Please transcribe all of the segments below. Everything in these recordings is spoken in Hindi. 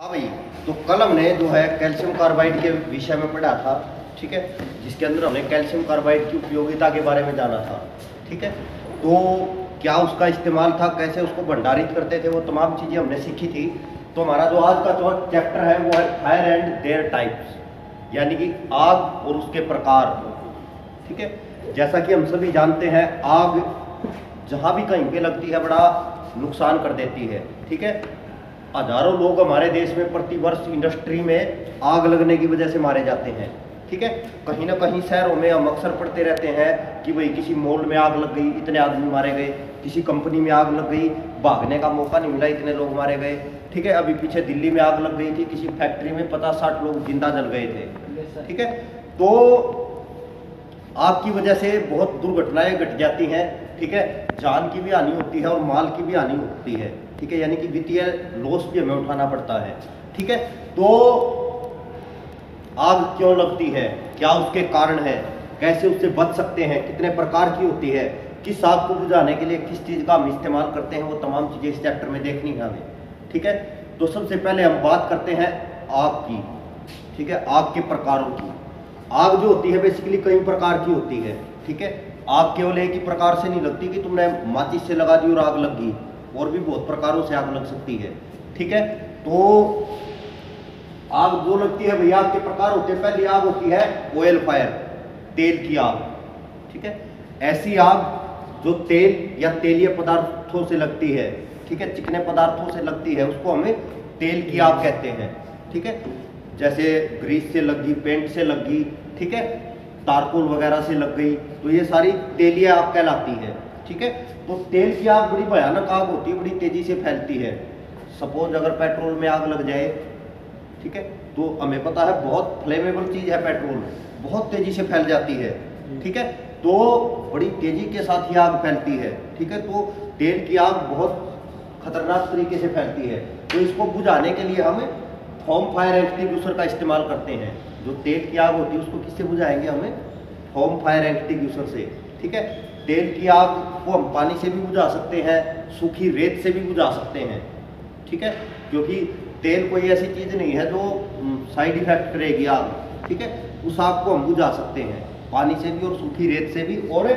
हाँ भाई, तो कल हमने जो है कैल्शियम कार्बाइड के विषय में पढ़ा था, ठीक है, जिसके अंदर हमने कैल्शियम कार्बाइड की उपयोगिता के बारे में जाना था, ठीक है। तो क्या उसका इस्तेमाल था, कैसे उसको भंडारित करते थे, वो तमाम चीज़ें हमने सीखी थी। तो हमारा जो आज का जो चैप्टर है वो है फायर एंड देयर टाइप्स, यानी कि आग और उसके प्रकार, ठीक है। जैसा कि हम सभी जानते हैं, आग जहाँ भी कहीं पे लगती है बड़ा नुकसान कर देती है, ठीक है। हजारों लोग हमारे देश में प्रतिवर्ष इंडस्ट्री में आग लगने की वजह से मारे जाते हैं, ठीक है। कहीं ना कहीं शहरों में हम अक्सर पढ़ते रहते हैं कि भाई किसी मॉल में आग लग गई, इतने आदमी मारे गए, किसी कंपनी में आग लग गई, भागने का मौका नहीं मिला, इतने लोग मारे गए, ठीक है। अभी पीछे दिल्ली में आग लग गई थी, किसी फैक्ट्री में 50-60 लोग जिंदा जल गए थे, ठीक है। तो आग की वजह से बहुत दुर्घटनाएं घट जाती हैं, ठीक है। जान की भी हानि होती है और माल की भी हानि होती है, ठीक है, यानी कि वित्तीय लॉस भी हमें उठाना पड़ता है, ठीक है। तो आग क्यों लगती है, क्या उसके कारण है, कैसे उससे बच सकते हैं, कितने प्रकार की होती है, किस आग को बुझाने के लिए किस चीज़ का हम इस्तेमाल करते हैं, वो तमाम चीज़ें इस चैप्टर में देखनी है हमें, ठीक है। तो सबसे पहले हम बात करते हैं आग की, ठीक है, आग के प्रकारों की। आग जो होती है बेसिकली कई प्रकार की होती है, ठीक है। आग केवल एक ही प्रकार से नहीं लगती कि तुमने माचिस से लगा दी और आग लग गई, और भी बहुत प्रकारों से आग लग सकती है, ठीक है। तो आग जो लगती है भैया, आग के प्रकार होते हैं। पहली आग होती है ऑयल फायर, तेल की आग, ठीक है। ऐसी आग जो तेल या तेलीय पदार्थों से लगती है, ठीक है, चिकने पदार्थों से लगती है, उसको हमें तेल की आग कहते हैं, ठीक है। जैसे ग्रीस से लग गई, पेंट से लग गई, ठीक है, तारकोल वगैरह से लग गई, तो ये सारी तेलीय आग कहलाती है, ठीक है। तो तेल की आग बड़ी भयानक आग होती है, बड़ी तेजी से फैलती है। सपोज अगर पेट्रोल में आग लग जाए, ठीक है, तो हमें पता है बहुत फ्लेमेबल चीज है पेट्रोल, बहुत तेजी से फैल जाती है, ठीक है। तो बड़ी तेजी के साथ ही आग फैलती है, ठीक है। तो तेल की आग बहुत खतरनाक तरीके से फैलती है, तो इसको बुझाने के लिए हम होम फायर एक्सटिंग्विशर का इस्तेमाल करते हैं। जो तेल की आग होती है उसको किससे बुझाएंगे, हमें होम फायर एक्सटिंग्विशर से, ठीक है। तेल की आग को हम पानी से भी बुझा सकते हैं, सूखी रेत से भी बुझा सकते हैं, ठीक है, क्योंकि तेल कोई ऐसी चीज़ नहीं है जो साइड इफेक्ट करेगी आग, ठीक है। उस आग को हम बुझा सकते हैं पानी से भी और सूखी रेत से भी और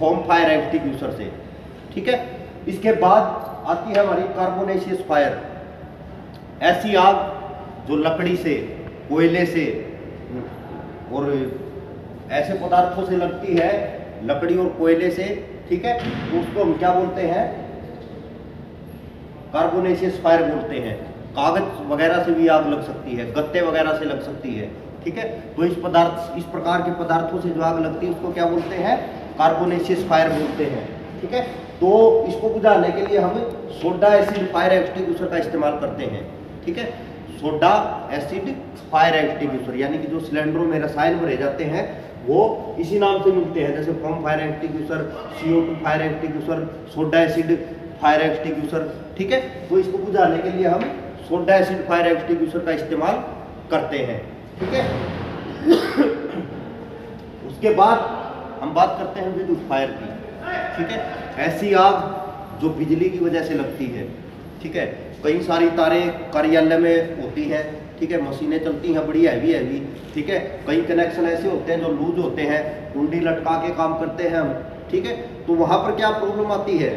होम फायर एक्सटिंग्विशर से, ठीक है। इसके बाद आती है हमारी कार्बोनेशियस फायर, ऐसी आग जो लकड़ी से, कोयले से और ऐसे पदार्थों से लगती है, लकड़ी और कोयले से, ठीक है, तो उसको हम क्या बोलते हैं, कार्बोनेशियस फायर बोलते हैं। कागज वगैरह से भी आग लग सकती है, गत्ते वगैरह से लग सकती है, ठीक है। तो इस प्रकार के पदार्थों से जो आग लगती है उसको क्या बोलते हैं, कार्बोनेशियस फायर बोलते हैं, ठीक है। तो इसको बुझाने के लिए हम सोडा एसिड फायर एक्सटिंग्विशर का इस्तेमाल करते हैं, ठीक है। सोडा एसिड फायर एक्सटिंग्विशर, यानी कि जो सिलेंडरों में रसायन भरे जाते हैं वो इसी नाम से मिलते हैं, जैसे foam fire extinguisher, CO2 fire extinguisher, soda acid fire extinguisher, ठीक है। तो इसको बुझाने के लिए हम सोडा एसिड फायर एक्सटिंग्विशर का इस्तेमाल करते हैं, ठीक है। उसके बाद हम बात करते हैं विद्युत फायर की, ठीक है। ऐसी आग जो बिजली की वजह से लगती है, ठीक है। कई सारी तारें कार्यालय में होती हैं, ठीक है, मशीनें चलती हैं बड़ी हैवी, ठीक है। कई कनेक्शन ऐसे होते हैं जो लूज होते हैं, कुंडी लटका के काम करते हैं हम, ठीक है। तो वहां पर क्या प्रॉब्लम आती है,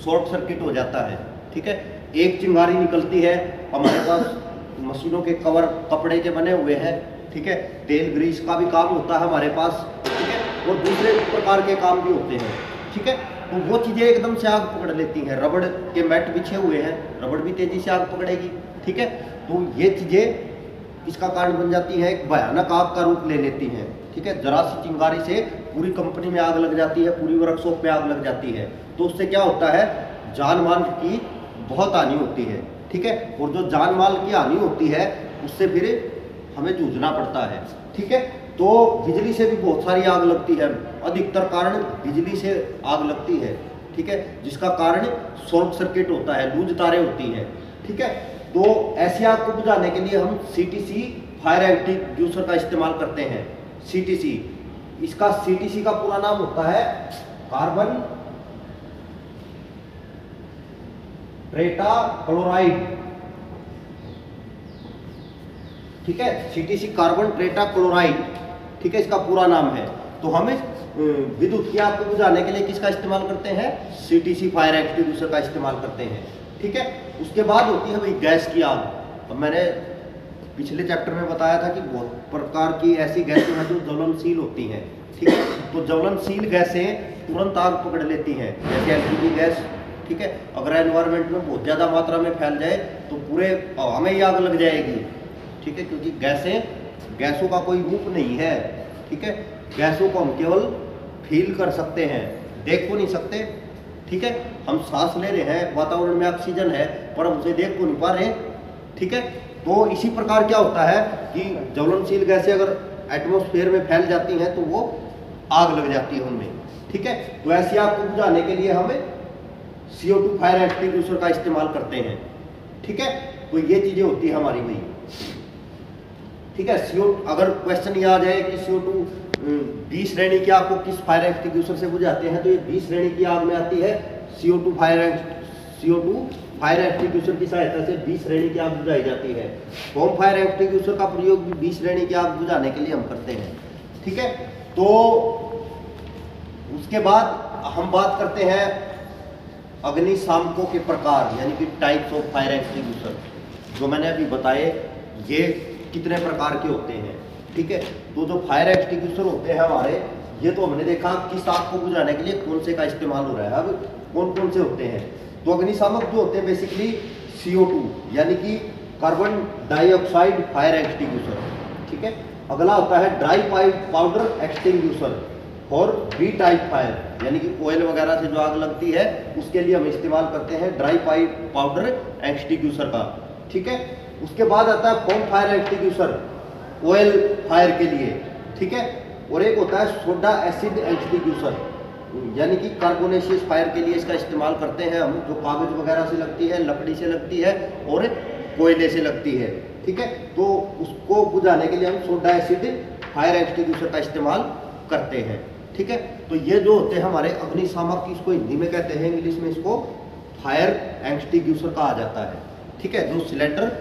शॉर्ट सर्किट हो जाता है, ठीक है। एक चिंगारी निकलती है, हमारे पास मशीनों के कवर कपड़े के बने हुए हैं, ठीक है, तेल ग्रीस का भी काम होता है हमारे पास, ठीक है, और दूसरे प्रकार के काम भी होते हैं, ठीक है। तो वो चीज़ें एकदम से आग पकड़ लेती हैं, रबड़ के मैट बिछे हुए हैं, रबड़ भी तेजी से आग पकड़ेगी, ठीक है। तो ये चीज़ें इसका कारण बन जाती हैं, एक भयानक आग का रूप ले लेती हैं, ठीक है। जरा सी चिंगारी से पूरी कंपनी में आग लग जाती है, पूरी वर्कशॉप में आग लग जाती है। तो उससे क्या होता है, जान माल की बहुत हानि होती है, ठीक है। और जो जान माल की हानि होती है उससे फिर हमें जूझना पड़ता है, ठीक है। तो बिजली से भी बहुत सारी आग लगती है, अधिकतर कारण बिजली से आग लगती है, ठीक है, जिसका कारण शॉर्ट सर्किट होता है, लूज तारें होती हैं, ठीक है। तो ऐसी आग को बुझाने के लिए हम CTC फायर एक्सटिंग्विशर का इस्तेमाल करते हैं। CTC, इसका CTC का पूरा नाम होता है कार्बन टेट्रा क्लोराइड, ठीक है, CTC कार्बन टेट्रा क्लोराइड, ठीक है, इसका पूरा नाम है। तो हम विद्युत की आग को बुझाने के लिए किसका इस्तेमाल करते हैं? CTC फायर एक्सटिंग्विशर का इस्तेमाल करते हैं, ठीक है। उसके बाद होती है भाई गैस की आग। तो मैंने पिछले चैप्टर में बताया था कि बहुत प्रकार की ऐसी गैसें हैं जो ज्वलनशील होती हैं, ठीक है। तो ज्वलनशील गैसें तुरंत आग पकड़ लेती हैं, जैसे LPG गैस, ठीक है। अगर एनवायरनमेंट में बहुत ज़्यादा मात्रा में फैल जाए तो पूरे हवा में ही आग लग जाएगी, ठीक है, क्योंकि गैसों का कोई रूप नहीं है, ठीक है। गैसों को हम केवल फील कर सकते हैं, देख को नहीं सकते, ठीक है। हम सांस ले रहे हैं, वातावरण में ऑक्सीजन है, पर हम उसे देख को नहीं पा रहे, ठीक है। तो इसी प्रकार क्या होता है कि ज्वलनशील गैसें अगर एटमॉस्फेयर में फैल जाती हैं तो वो आग लग जाती है उनमें, ठीक है। तो ऐसी आग को बुझाने के लिए हमें CO2 फायर एक्सटिंग्विशर का इस्तेमाल करते हैं, ठीक है। तो ये चीजें होती है हमारी भाई, ठीक है। अगर क्वेश्चन ये आ जाए कि CO2 B श्रेणी की आग को किस फायर एक्सटिंग्विशर से बुझाते हैं, तो ये B श्रेणी की आग में आती है। CO2 फायर एक्सटिंग्विशर की सहायता से B श्रेणी की आग बुझाई जाती है। होम फायर एक्सटिंग्विशर का प्रयोग भी B श्रेणी की आग बुझाने के लिए हम करते हैं, ठीक है। तो उसके बाद हम बात करते हैं अग्निशामकों के प्रकार, यानी कि टाइप्स ऑफ फायर एक्सटिंग्विशर। जो मैंने अभी बताए ये कितने प्रकार के होते हैं, ठीक है। तो जो फायर एक्सटिंग्विशर होते हैं हमारे, ये तो हमने देखा किस आग को बुझाने के लिए कौन से का इस्तेमाल हो रहा है। अब कौन कौन से होते हैं, तो अग्निशामक जो होते हैं बेसिकली CO2 यानी कि कार्बन डाइऑक्साइड फायर एक्सटिंग्विशर, ठीक है। अगला होता है ड्राई पाउडर एक्सटिंग्विशर और B टाइप फायर, यानी कि ऑयल वगैरह से जो आग लगती है उसके लिए हम इस्तेमाल करते हैं ड्राई पाउडर एक्सटिंग्विशर का, ठीक है। उसके बाद आता है foam fire extinguisher oil fire के लिए, ठीक है। और एक होता है सोडा एसिड एक्सटिंग्विशर, यानी कि कार्बोनेशियस फायर के लिए इसका इस्तेमाल करते हैं हम, जो कागज वगैरह से लगती है, लकड़ी से लगती है और कोयले से लगती है, ठीक है। तो उसको बुझाने के लिए हम सोडा एसिड फायर एक्सटिंग्विशर का इस्तेमाल करते हैं, ठीक है। तो ये जो होते हैं हमारे अग्निशामक, इसको हिंदी में कहते हैं, इंग्लिश में इसको फायर एक्सटिंग्विशर कहा जाता है, ठीक है। जो सिलेंडर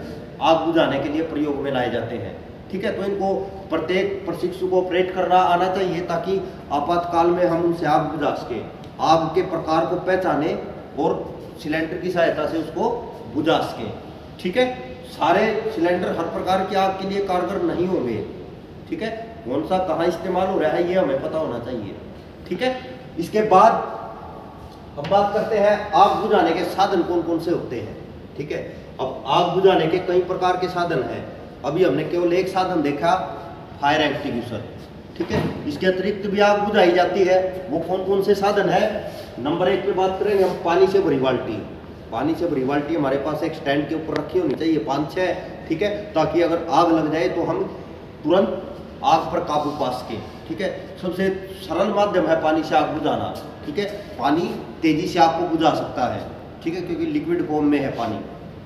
आग बुझाने के लिए प्रयोग में लाए जाते हैं, ठीक है। तो इनको प्रत्येक प्रशिक्षु को ऑपरेट करना आना चाहिए ताकि आपातकाल में हम उनसे आग बुझा सके, आग के प्रकार को पहचाने और सिलेंडर की सहायता से उसको बुझा सके, ठीक है। सारे सिलेंडर हर प्रकार की आग के लिए कारगर नहीं होंगे, ठीक है। कौन सा कहाँ इस्तेमाल हो रहा है ये हमें पता होना चाहिए, ठीक है। इसके बाद हम बात करते हैं आग बुझाने के साधन कौन कौन से होते हैं, ठीक है। अब आग बुझाने के कई प्रकार के साधन हैं, अभी हमने केवल एक साधन देखा फायर एक्सटिंग्विशर, ठीक है। इसके अतिरिक्त भी आग बुझाई जाती है, वो कौन कौन से साधन है। नंबर 1 पे बात करेंगे हम पानी से भरी बाल्टी। पानी से भरी बाल्टी हमारे पास एक स्टैंड के ऊपर रखी होनी चाहिए 5-6, ठीक है, ताकि अगर आग लग जाए तो हम तुरंत आग पर काबू पा सके, ठीक है। सबसे सरल माध्यम है पानी से आग बुझाना, ठीक है। पानी तेजी से आग को बुझा सकता है, ठीक है, क्योंकि लिक्विड फॉर्म में है पानी,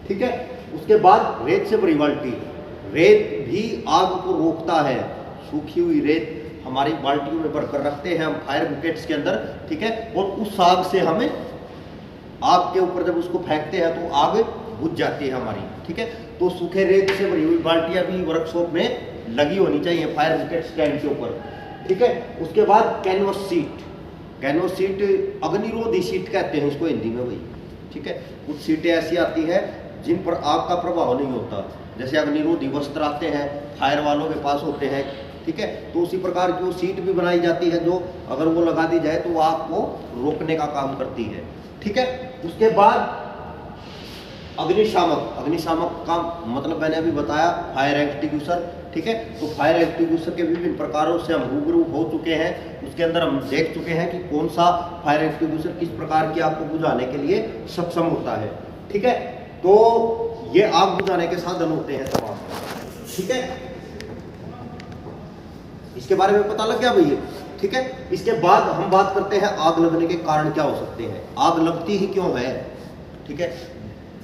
ठीक है। उसके बाद रेत से भरी बाल्टी, रेत भी आग को रोकता है। सूखी हुई रेत हमारी बाल्टियों में भरकर रखते हैं हम फायर बुकेट्स के अंदर, ठीक है। और उस आग से हमें आग के ऊपर जब उसको फेंकते हैं तो आग बुझ जाती है हमारी, ठीक है। तो सूखे रेत से भरी हुई बाल्टियां भी वर्कशॉप में लगी होनी चाहिए फायर बुकेट स्टैंड के ऊपर, ठीक है। उसके बाद कैनवस सीट, कैनवस सीट अग्निरोधी सीट कहते हैं इसको हिंदी में भाई, ठीक है। कुछ सीटें ऐसी आती हैं जिन पर आग का प्रभाव नहीं होता, जैसे अग्निरोधी वस्त्र आते हैं फायर वालों के पास होते हैं, ठीक है। तो उसी प्रकार की वो सीट भी बनाई जाती है जो अगर वो लगा दी जाए तो वो आग को रोकने का काम करती है, ठीक है। उसके बाद अग्निशामक, अग्निशामक का मतलब मैंने अभी बताया फायर एक्सटिंग्विशर, ठीक है। तो फायर एक्सटिंग्विशर के विभिन्न प्रकारों से हम रूबरू हो चुके हैं, उसके अंदर हम देख चुके हैं कि कौन सा फायर एक्सटिंग्विशर किस प्रकार की आग को बुझाने के लिए सक्षम होता है, ठीक है। तो ये आग बुझाने के साधन होते हैं तमाम, ठीक है। इसके बारे में पता लग गया भैया, ठीक है। इसके बाद हम बात करते हैं आग लगने के कारण क्या हो सकते हैं, आग लगती ही क्यों है, ठीक है।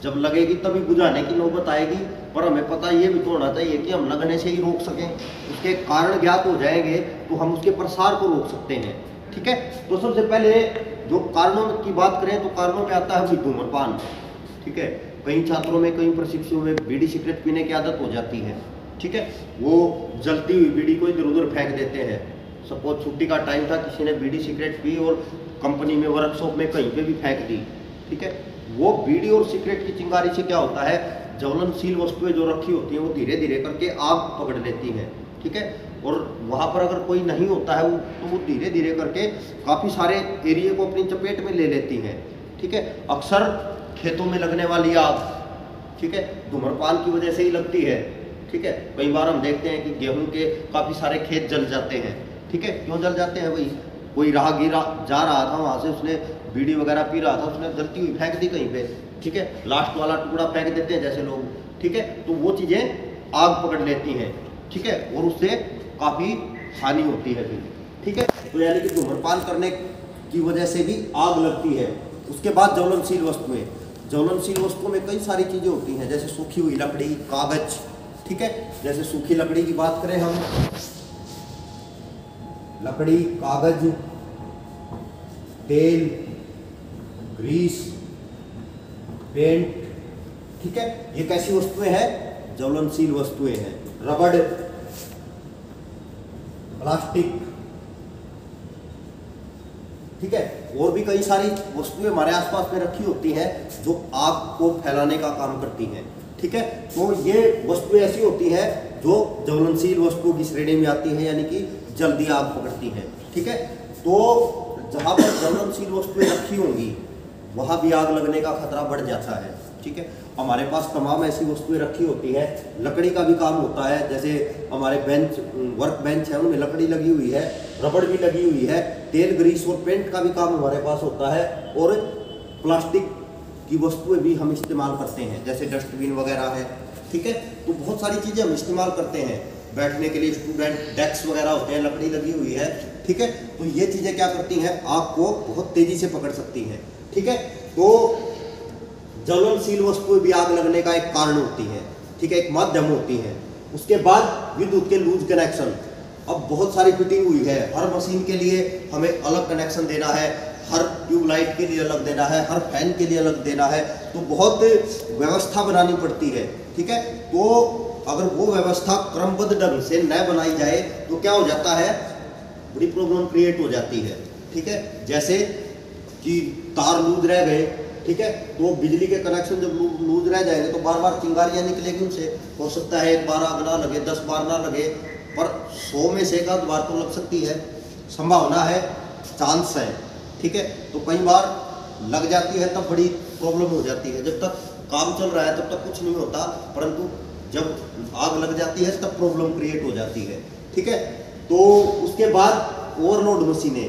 जब लगेगी तभी बुझाने की नौबत आएगी, पर हमें पता ये भी तो होना चाहिए कि हम लगने से ही रोक सकें, उसके कारण ज्ञात हो जाएंगे तो हम उसके प्रसार को रोक सकते हैं, ठीक है। तो सबसे पहले जो कारणों की बात करें तो कारणों में आता है धूम्रपान, ठीक है। कई छात्रों में, कई प्रशिक्षुओं में बीड़ी सिगरेट पीने की आदत हो जाती है, ठीक है, वो जलती हुई बीड़ी को इधर उधर फेंक देते हैं। सपोज छुट्टी का टाइम था, किसी ने बीड़ी सिगरेट पी और कंपनी में वर्कशॉप में कहीं पे भी फेंक दी, ठीक है, वो बीड़ी और सिगरेट की चिंगारी से क्या होता है, ज्वलनशील वस्तुएं जो रखी होती हैं वो धीरे धीरे करके आग पकड़ लेती हैं, ठीक है। और वहाँ पर अगर कोई नहीं होता है तो वो धीरे धीरे करके काफ़ी सारे एरिया को अपनी चपेट में ले लेती हैं, ठीक है। अक्सर खेतों में लगने वाली आग, ठीक है, धूम्रपान की वजह से ही लगती है, ठीक है। कई बार हम देखते हैं कि गेहूं के काफ़ी सारे खेत जल जाते हैं, ठीक है। क्यों जल जाते हैं भाई, कोई राहगीर जा रहा था, वहाँ से उसने बीड़ी वगैरह पी रहा था, उसने जलती हुई फेंक दी कहीं पे, ठीक है, लास्ट वाला टुकड़ा फेंक देते हैं जैसे लोग, ठीक है, तो वो चीज़ें आग पकड़ लेती हैं, ठीक है, और उससे काफ़ी हानि होती है फिर, ठीक है। तो यानी कि धूम्रपान करने की वजह से भी आग लगती है। उसके बाद ज्वलनशील वस्तुएं, ज्वलनशील वस्तुओं में कई सारी चीज़ें होती हैं, जैसे सूखी हुई लकड़ी, कागज, ठीक है। जैसे सूखी लकड़ी की बात करें हम, लकड़ी, कागज, तेल, ग्रीस, पेंट, ठीक है, ये कैसी वस्तुएं हैं, ज्वलनशील वस्तुएं हैं। रबड़, प्लास्टिक, ठीक है, और भी कई सारी वस्तुएं हमारे आसपास में रखी होती हैं जो आग को फैलाने का काम करती हैं, ठीक है। तो ये वस्तुएं ऐसी होती हैं जो ज्वलनशील वस्तुओं की श्रेणी में आती है, यानी कि जल्दी आग पकड़ती हैं, ठीक है। तो जहाँ पर ज्वलनशील वस्तुएं रखी होंगी वहाँ भी आग लगने का खतरा बढ़ जाता है, ठीक है। हमारे पास तमाम ऐसी वस्तुएं रखी होती हैं, लकड़ी का भी काम होता है, जैसे हमारे बेंच, वर्क बेंच है, उनमें लकड़ी लगी हुई है, रबड़ भी लगी हुई है, तेल, ग्रीस और पेंट का भी काम हमारे पास होता है, और प्लास्टिक की वस्तुएं भी हम इस्तेमाल करते हैं, जैसे डस्टबिन वगैरह है, ठीक है। तो बहुत सारी चीज़ें हम इस्तेमाल करते हैं, बैठने के लिए स्टूडेंट डेस्क वगैरह होते हैं, लकड़ी लगी हुई है, ठीक है। तो ये चीज़ें क्या करती हैं, आग को बहुत तेज़ी से पकड़ सकती हैं, ठीक है। तो ज्वलनशील वस्तुएं भी आग लगने का एक कारण होती है, ठीक है, एक माध्यम होती है। उसके बाद विद्युत के लूज कनेक्शन, अब बहुत सारी फिटिंग हुई है, हर मशीन के लिए हमें अलग कनेक्शन देना है, हर ट्यूबलाइट के लिए अलग देना है, हर फैन के लिए अलग देना है, तो बहुत व्यवस्था बनानी पड़ती है, ठीक है। तो अगर वो व्यवस्था क्रमबद्ध ढंग से न बनाई जाए तो क्या हो जाता है, बड़ी प्रॉब्लम क्रिएट हो जाती है, ठीक है। जैसे कि तार लूज रह गए, ठीक है, तो बिजली के कनेक्शन जब लूज रह जाएंगे तो बार बार चिंगारियाँ निकलेगी उनसे, हो सकता है एक बार आग ना लगे, 10 बार ना लगे, पर 100 में से एक आध बार तो लग सकती है, संभावना है, चांस है, ठीक है। तो कई बार लग जाती है तब बड़ी प्रॉब्लम हो जाती है, जब तक काम चल रहा है तब तक कुछ नहीं होता, परंतु जब आग लग जाती है तब प्रॉब्लम क्रिएट हो जाती है, ठीक है। तो उसके बाद ओवरलोड मशीनें,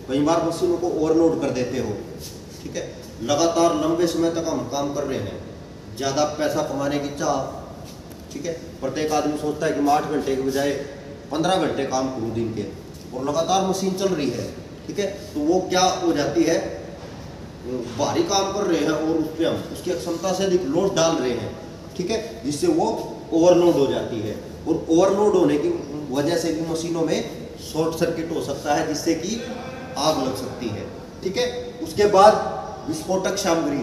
कई बार मशीनों को ओवरलोड कर देते हो, ठीक है, लगातार लंबे समय तक हम काम कर रहे हैं, ज़्यादा पैसा कमाने की चाह, ठीक है, प्रत्येक आदमी सोचता है कि मैं 8 घंटे के बजाय 15 घंटे काम करूँ दिन के, और लगातार मशीन चल रही है, ठीक है। तो वो क्या हो जाती है, भारी काम कर रहे हैं और उस पर हम उसकी क्षमता से अधिक लोड डाल रहे हैं, ठीक है, जिससे वो ओवरलोड हो जाती है, और ओवरलोड होने की वजह से भी मशीनों में शॉर्ट सर्किट हो सकता है, जिससे कि आग लग सकती है, ठीक है। उसके बाद विस्फोटक सामग्री,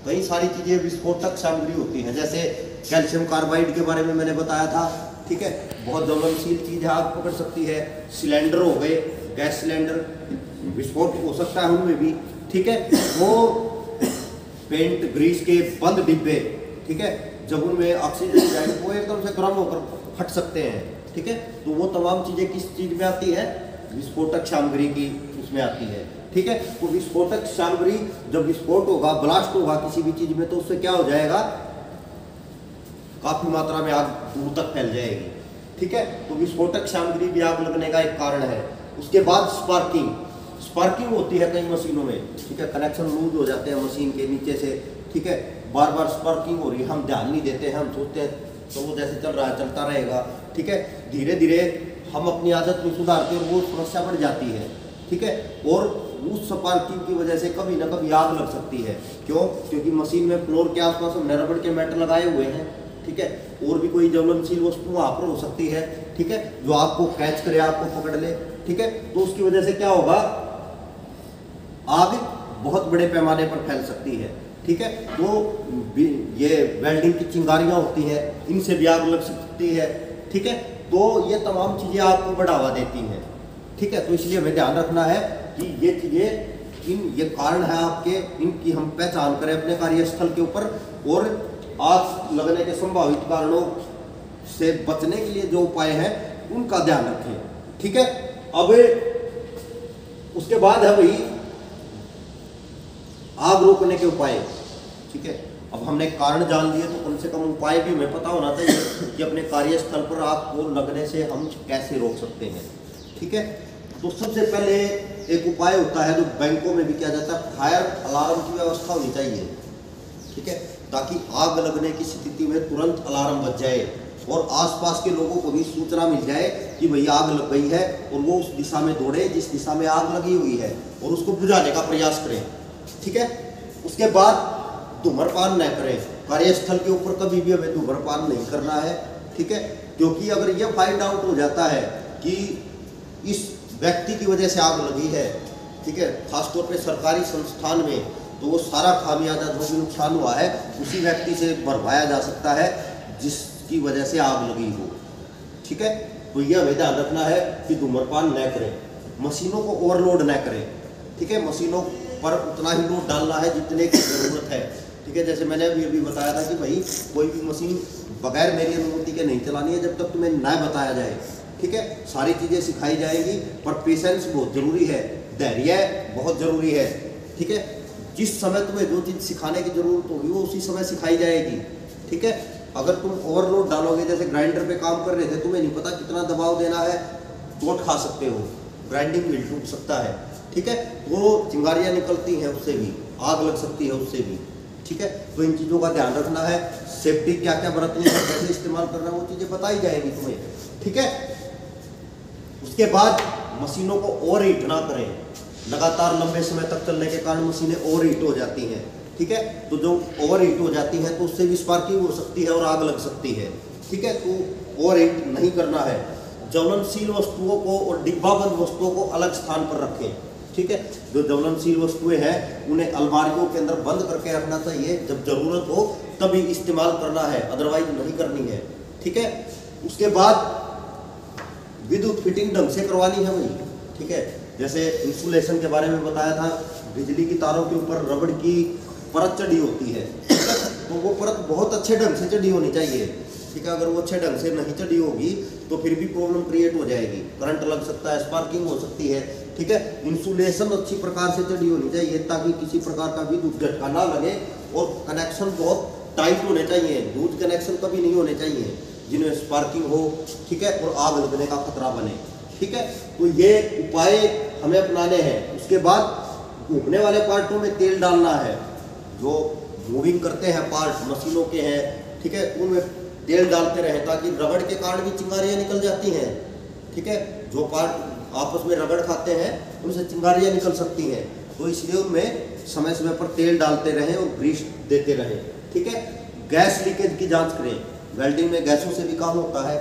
कई सारी चीज़ें विस्फोटक सामग्री होती हैं, जैसे कैल्शियम कार्बाइड के बारे में मैंने बताया था, ठीक है, बहुत ज्वलनशील चीज़ है, आग पकड़ सकती है। सिलेंडर हो गए, गैस सिलेंडर, विस्फोट हो सकता है उनमें भी, ठीक है। वो पेंट, ग्रीस के बंद डिब्बे, ठीक है, जब उनमें ऑक्सीजन जाए वो एकदम से गर्म होकर फट सकते हैं, ठीक है। तो वो तमाम चीज़ें किस चीज़ में आती है, विस्फोटक सामग्री की उसमें आती है, ठीक है। तो विस्फोटक सामग्री जब विस्फोट होगा, ब्लास्ट होगा किसी भी चीज़ में, तो उससे क्या हो जाएगा, काफ़ी मात्रा में आग दूर तक फैल जाएगी, ठीक है। तो विस्फोटक सामग्री भी आग लगने का एक कारण है। उसके बाद स्पार्किंग, स्पार्किंग होती है कई मशीनों में, ठीक है, कनेक्शन लूज हो जाते हैं मशीन के नीचे से, ठीक है, बार बार स्पार्किंग हो रही है, हम ध्यान नहीं देते हैं, हम सोचते हैं तो वो जैसे चल रहा है चलता रहेगा, ठीक है। धीरे धीरे हम अपनी आदत में सुधारते हैं और वो समस्या बढ़ जाती है, ठीक है। और उस स्पार्किंग की वजह से कभी ना कभी आग लग सकती है, क्यों, क्योंकि मशीन में फ्लोर के आसपास हमने रबड़ के मेटल लगाए हुए हैं, ठीक है, और भी कोई ज्वलनशील वस्तु वहाँ पर हो सकती है, ठीक है, जो आग को कैच करे, आग को पकड़ ले, ठीक है। तो उसकी वजह से क्या होगा, आग बहुत बड़े पैमाने पर फैल सकती है, ठीक है। तो ये वेल्डिंग की चिंगारियाँ होती हैं, इनसे भी आग लग सकती है, ठीक है। तो ये तमाम चीज़ें आपको बढ़ावा देती हैं, ठीक है। तो इसलिए हमें ध्यान रखना है कि ये चीज़ें, ये कारण है आपके, इनकी हम पहचान करें अपने कार्यस्थल के ऊपर, और आग लगने के संभावित कारणों से बचने के लिए जो उपाय हैं उनका ध्यान रखें, ठीक है। अब उसके बाद है भाई आग रोकने के उपाय, ठीक है। अब हमने कारण जान लिए तो कम से कम उपाय भी हमें पता होना चाहिए कि अपने कार्यस्थल पर आग को लगने से हम कैसे रोक सकते हैं, ठीक है। तो सबसे पहले एक उपाय होता है जो बैंकों में भी किया जाता है, फायर अलार्म की व्यवस्था होनी चाहिए, ठीक है, ताकि आग लगने की स्थिति में तुरंत अलार्म बज जाए और आसपास के लोगों को भी सूचना मिल जाए कि भाई आग लग गई है, और वो उस दिशा में दौड़े जिस दिशा में आग लगी हुई है और उसको बुझाने का प्रयास करें, ठीक है। उसके बाद धूम्रपान न करें, कार्यस्थल के ऊपर कभी भी हमें धूम्रपान नहीं करना है, ठीक है, क्योंकि अगर यह फाइंड आउट हो जाता है कि इस व्यक्ति की वजह से आग लगी है, ठीक है, खासतौर पे सरकारी संस्थान में, तो वो सारा खामियाजा जो भी नुकसान हुआ है उसी व्यक्ति से भरवाया जा सकता है जिसकी वजह से आग लगी हो, ठीक है। तो यह हमें ध्यान रखना है कि धूम्रपान न करें, मशीनों को ओवरलोड न करें, ठीक है, मशीनों पर उतना ही लोड डालना है जितने की ज़रूरत है, ठीक है। जैसे मैंने अभी बताया था कि भाई कोई भी मशीन बगैर मेरी अनुमति के नहीं चलानी है जब तक तुम्हें न बताया जाए, ठीक है। सारी चीज़ें सिखाई जाएंगी, पर पेशेंस बहुत ज़रूरी है, धैर्य बहुत ज़रूरी है, ठीक है। जिस समय तुम्हें जो चीज़ सिखाने की ज़रूरत होगी वो उसी समय सिखाई जाएगी, ठीक है। अगर तुम ओवरलोड डालोगे, जैसे ग्राइंडर पे काम कर रहे थे, तुम्हें नहीं पता कितना दबाव देना है, चोट खा सकते हो, ग्राइंडिंग व्हील टूट सकता है, ठीक है, वो चिंगारियाँ निकलती हैं, उससे भी आग लग सकती है, उससे भी, ठीक है। तो इन चीज़ों का ध्यान रखना है, सेफ्टी क्या क्या बरतनी है, कैसे इस्तेमाल करना है, वो चीज़ें बताई जाएंगी तुम्हें, ठीक है। उसके बाद मशीनों को ओवर हीट ना करें, लगातार लंबे समय तक चलने के कारण मशीनें ओवर हीट हो जाती हैं, ठीक है। तो जो ओवर हीट हो जाती हैं तो उससे भी स्पार्किंग हो सकती है और आग लग सकती है, ठीक है। तो ओवर हीट नहीं करना है। ज्वलनशील वस्तुओं को और डिब्बाबंद वस्तुओं को अलग स्थान पर रखें, ठीक है। जो ज्वलनशील वस्तुएं हैं उन्हें अलमारियों के अंदर बंद करके रखना चाहिए, जब जरूरत हो तभी इस्तेमाल करना है, अदरवाइज नहीं करनी है, ठीक है। उसके बाद विद्युत फिटिंग ढंग से करवानी है भाई, ठीक है। जैसे इंसुलेशन के बारे में बताया था, बिजली की तारों के ऊपर रबड़ की परत चढ़ी होती है, तो वो परत बहुत अच्छे ढंग से चढ़ी होनी चाहिए, ठीक है। अगर वो अच्छे ढंग से नहीं चढ़ी होगी तो फिर भी प्रॉब्लम क्रिएट हो जाएगी, करंट लग सकता है, स्पार्किंग हो सकती है, ठीक है। इंसुलेशन अच्छी प्रकार से चढ़ी होनी चाहिए ताकि किसी प्रकार का विद्युत झटका ना लगे, और कनेक्शन बहुत टाइट होने चाहिए, लूज कनेक्शन कभी नहीं होने चाहिए जिनमें स्पार्किंग हो, ठीक है, और आग लगने का खतरा बने, ठीक है। तो ये उपाय हमें अपनाने हैं। उसके बाद घूमने वाले पार्टों में तेल डालना है, जो मूविंग करते हैं पार्ट मशीनों के हैं, ठीक है, उनमें तेल डालते रहे ताकि रगड़ के कारण भी चिंगारियाँ निकल जाती हैं, ठीक है। जो पार्ट आपस में रगड़ खाते हैं उनसे चिंगारियाँ निकल सकती हैं, तो इसलिए उनमें समय समय पर तेल डालते रहें और ग्रीस देते रहें, ठीक है। गैस लीकेज की जांच करें, वेल्डिंग में गैसों से भी काम होता है,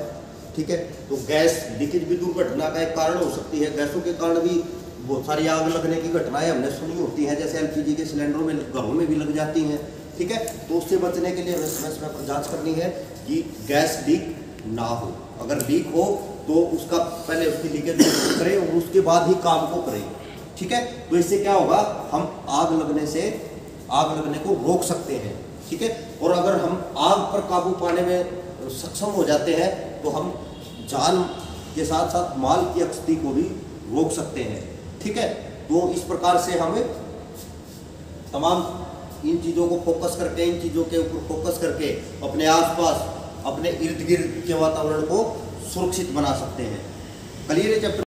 ठीक है। तो गैस लीकेज भी दुर्घटना का एक कारण हो सकती है, गैसों के कारण भी बहुत सारी आग लगने की घटनाएं हमने सुनी होती हैं, जैसे एलपीजी के सिलेंडरों में घरों में भी लग जाती हैं, ठीक है। तो उससे बचने के लिए हमें समय समय पर जाँच करनी है कि गैस लीक ना हो, अगर लीक हो तो उसका पहले उसकी लीकेज करें और उसके बाद ही काम को करें, ठीक है। तो इससे क्या होगा, हम आग लगने को रोक सकते हैं, ठीक है। और अगर हम आग पर काबू पाने में सक्षम हो जाते हैं तो हम जान के साथ साथ माल की क्षति को भी रोक सकते हैं, ठीक है। तो इस प्रकार से हमें तमाम इन चीज़ों को फोकस करके, इन चीज़ों के ऊपर फोकस करके अपने आसपास, अपने इर्द गिर्द के वातावरण को सुरक्षित बना सकते हैं। क्लियर है चैप्टर।